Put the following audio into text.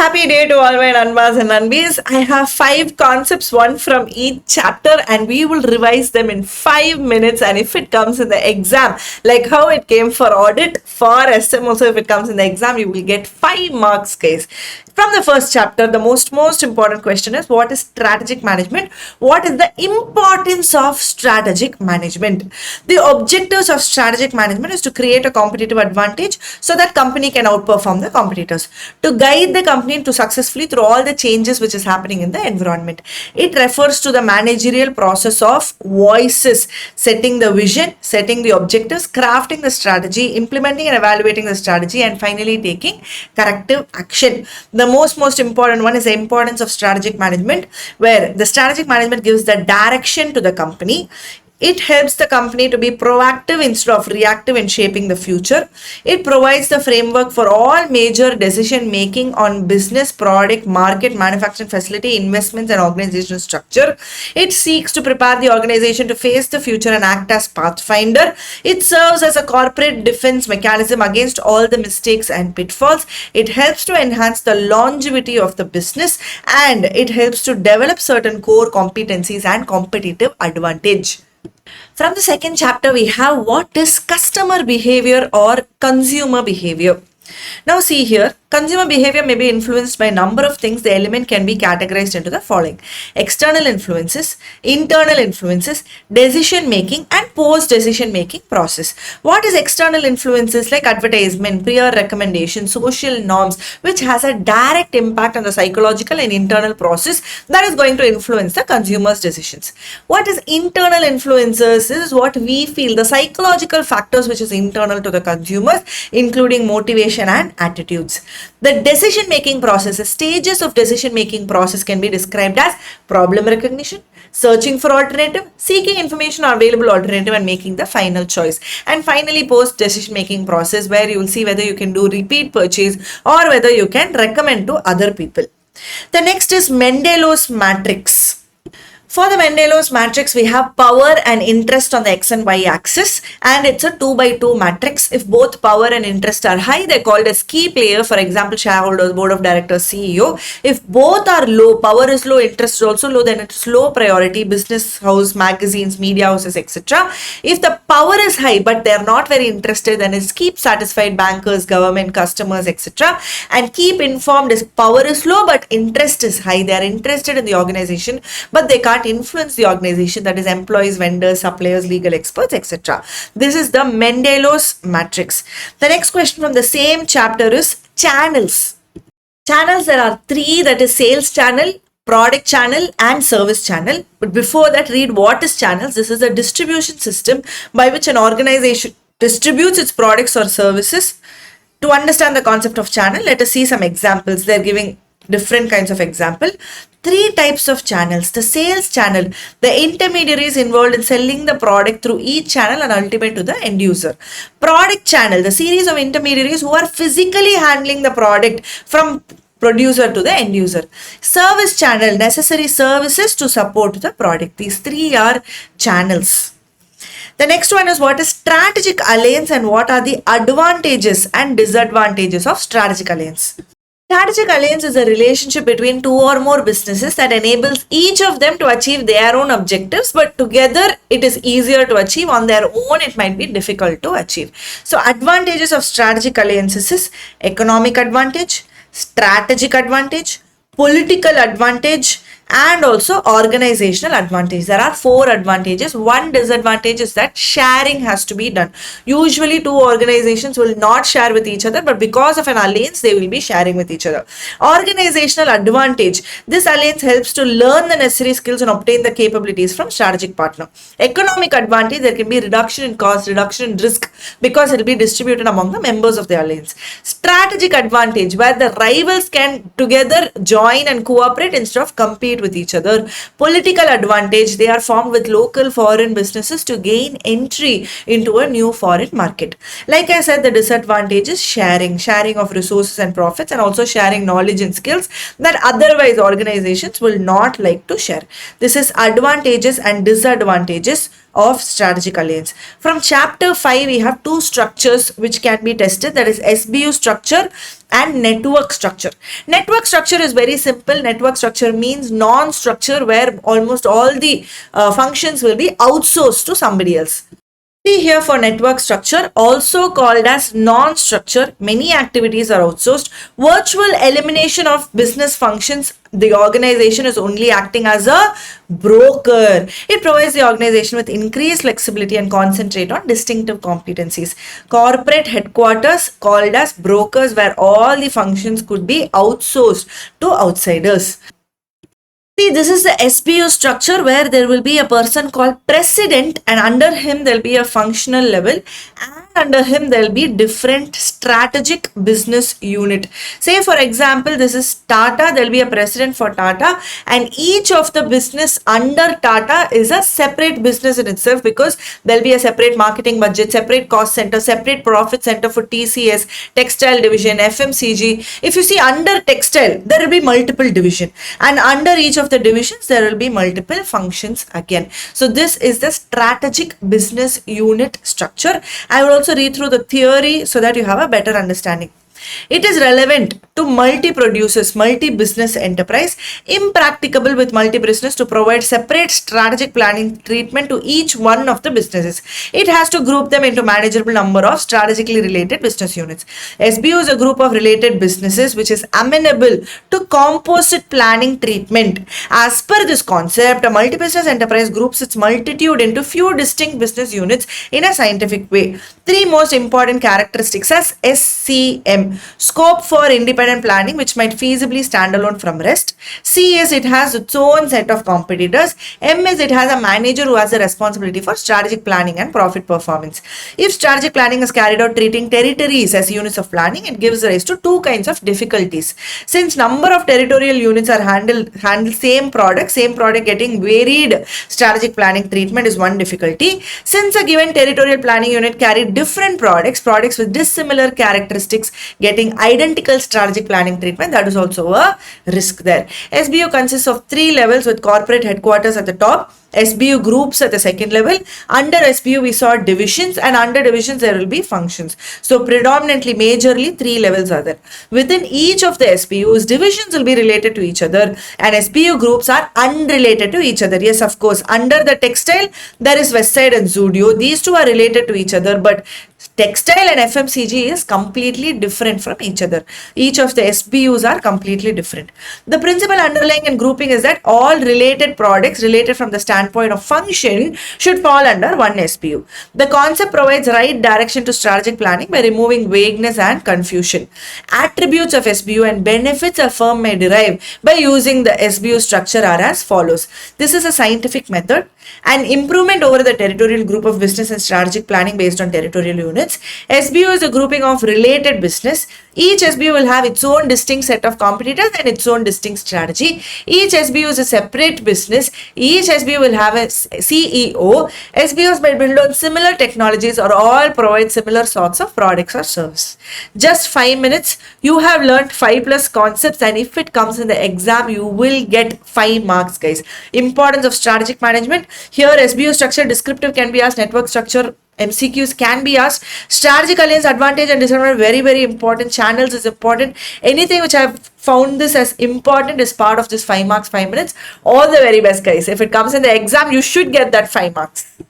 Happy day to all my Nanbas and Nanbis. I have 5 concepts, one from each chapter, and we will revise them in 5 minutes. And if it comes in the exam, like how it came for audit, for SM also, if it comes in the exam, you will get 5 marks, guys. From the first chapter, the most important question is, what is strategic management? What is the importance of strategic management? The objectives of strategic management is to create a competitive advantage so that company can outperform the competitors, to guide the company to successfully through all the changes which is happening in the environment. It refers to the managerial process of voices, setting the vision, setting the objectives, crafting the strategy, implementing and evaluating the strategy, and finally taking corrective action. The most important one is the importance of strategic management, where the strategic management gives the direction to the company. It helps the company to be proactive instead of reactive in shaping the future. It provides the framework for all major decision making on business, product, market, manufacturing facility, investments, and organizational structure. It seeks to prepare the organization to face the future and act as pathfinder. It serves as a corporate defense mechanism against all the mistakes and pitfalls. It helps to enhance the longevity of the business, and it helps to develop certain core competencies and competitive advantage. From the second chapter, we have what is customer behavior or consumer behavior. Now see here, consumer behavior may be influenced by a number of things. The element can be categorized into the following: external influences, internal influences, decision making, and post decision making process. What is external influences? Like advertisement, peer recommendation, social norms, which has a direct impact on the psychological and internal process that is going to influence the consumer's decisions. What is internal influences? This is what we feel, the psychological factors which is internal to the consumers, including motivation and attitudes. The decision making process, the stages of decision making process can be described as problem recognition, searching for alternative, seeking information or available alternative, and making the final choice. And finally, post decision making process, where you will see whether you can do repeat purchase or whether you can recommend to other people. The next is Mendelow's matrix. For the Mendelow's matrix, we have power and interest on the x and y axis, and it's a 2x2 matrix. If both power and interest are high, they're called as key player. For example, shareholders, board of directors, CEO. If both are low, power is low, interest is also low, then it's low priority, business house, magazines, media houses, etc. If the power is high, but they're not very interested, then it's keep satisfied, bankers, government, customers, etc. And keep informed is power is low, but interest is high. They're interested in the organization, but they can't influence the organization, that is employees, vendors, suppliers, legal experts, etc. This is the Mendelow's matrix. The next question from the same chapter is channels. Channels, there are 3, that is sales channel, product channel, and service channel. But before that, read what is channels. This is a distribution system by which an organization distributes its products or services. To understand the concept of channel, let us see some examples. They're giving different kinds of example. 3 types of channels. The sales channel, the intermediaries involved in selling the product through each channel and ultimate to the end user. Product channel, the series of intermediaries who are physically handling the product from producer to the end user. Service channel, necessary services to support the product. These 3 are channels. The next one is, what is strategic alliance and what are the advantages and disadvantages of strategic alliance? Strategic alliance is a relationship between 2 or more businesses that enables each of them to achieve their own objectives, but together it is easier to achieve. On their own, it might be difficult to achieve. So advantages of strategic alliances is economic advantage, strategic advantage, political advantage, and also organizational advantage. There are 4 advantages. One disadvantage is that sharing has to be done. Usually 2 organizations will not share with each other, but because of an alliance, they will be sharing with each other. Organizational advantage. This alliance helps to learn the necessary skills and obtain the capabilities from strategic partner. Economic advantage, there can be reduction in cost, reduction in risk, because it will be distributed among the members of the alliance. Strategic advantage, where the rivals can together join and cooperate instead of compete with each other. Political advantage, they are formed with local foreign businesses to gain entry into a new foreign market. Like I said, the disadvantage is sharing of resources and profits, and also sharing knowledge and skills that otherwise organizations will not like to share. This is advantages and disadvantages of strategic alliance. From chapter 5, we have 2 structures which can be tested, that is SBU structure and network structure. Network structure is very simple. Network structure means non-structure where almost all the functions will be outsourced to somebody else. See here for network structure, also called as non-structure, many activities are outsourced. Virtual elimination of business functions, the organization is only acting as a broker. It provides the organization with increased flexibility and concentrate on distinctive competencies. Corporate headquarters called as brokers where all the functions could be outsourced to outsiders. See, this is the SBU structure where there will be a person called president and under him there will be a functional level and under him there will be different strategic business unit. Say for example, this is Tata, there will be a president for Tata and each of the business under Tata is a separate business in itself because there will be a separate marketing budget, separate cost center, separate profit center for TCS, textile division, FMCG. If you see under textile, there will be multiple division and under each of the divisions there will be multiple functions again. So this is the strategic business unit structure. I will also read through the theory so that you have a better understanding. It is relevant to multi-producers, multi-business enterprise, impracticable with multi-business to provide separate strategic planning treatment to each one of the businesses. It has to group them into manageable number of strategically related business units. SBU is a group of related businesses which is amenable to composite planning treatment. As per this concept, a multi-business enterprise groups its multitude into few distinct business units in a scientific way. Three most important characteristics as SCM. Scope for independent planning which might feasibly stand alone from rest. C is it has its own set of competitors. M is it has a manager who has a responsibility for strategic planning and profit performance. If strategic planning is carried out treating territories as units of planning, it gives rise to two kinds of difficulties. Since number of territorial units are handle same product getting varied strategic planning treatment is one difficulty. Since a given territorial planning unit carry different products with dissimilar characteristics getting identical strategic planning treatment, that is also a risk there. SBU consists of three levels with corporate headquarters at the top, SBU groups at the second level. Under SBU we saw divisions and under divisions there will be functions. So predominantly majorly three levels are there. Within each of the SBUs, divisions will be related to each other and SBU groups are unrelated to each other. Yes, of course, under the textile there is Westside and Zudio. These two are related to each other, but textile and FMCG is completely different from each other. Each of the SBUs are completely different. The principle underlying and grouping is that all related products related from the standpoint of function should fall under one SBU. The concept provides right direction to strategic planning by removing vagueness and confusion. Attributes of SBU and benefits a firm may derive by using the SBU structure are as follows. This is a scientific method. An improvement over the territorial group of business and strategic planning based on territorial units. SBU is a grouping of related business. Each SBU will have its own distinct set of competitors and its own distinct strategy. Each SBU is a separate business. Each SBU will have a CEO. SBUs may build on similar technologies or all provide similar sorts of products or services. Just 5 minutes, you have learned 5+ concepts and if it comes in the exam, you will get 5 marks, guys. Importance of strategic management. Here SBU structure descriptive can be asked, network structure MCQs can be asked. Strategic alliance advantage and disadvantage very important. Channels is important. Anything which I have found this as important is part of this 5 marks 5 minutes. All the very best, guys. If it comes in the exam, you should get that 5 marks.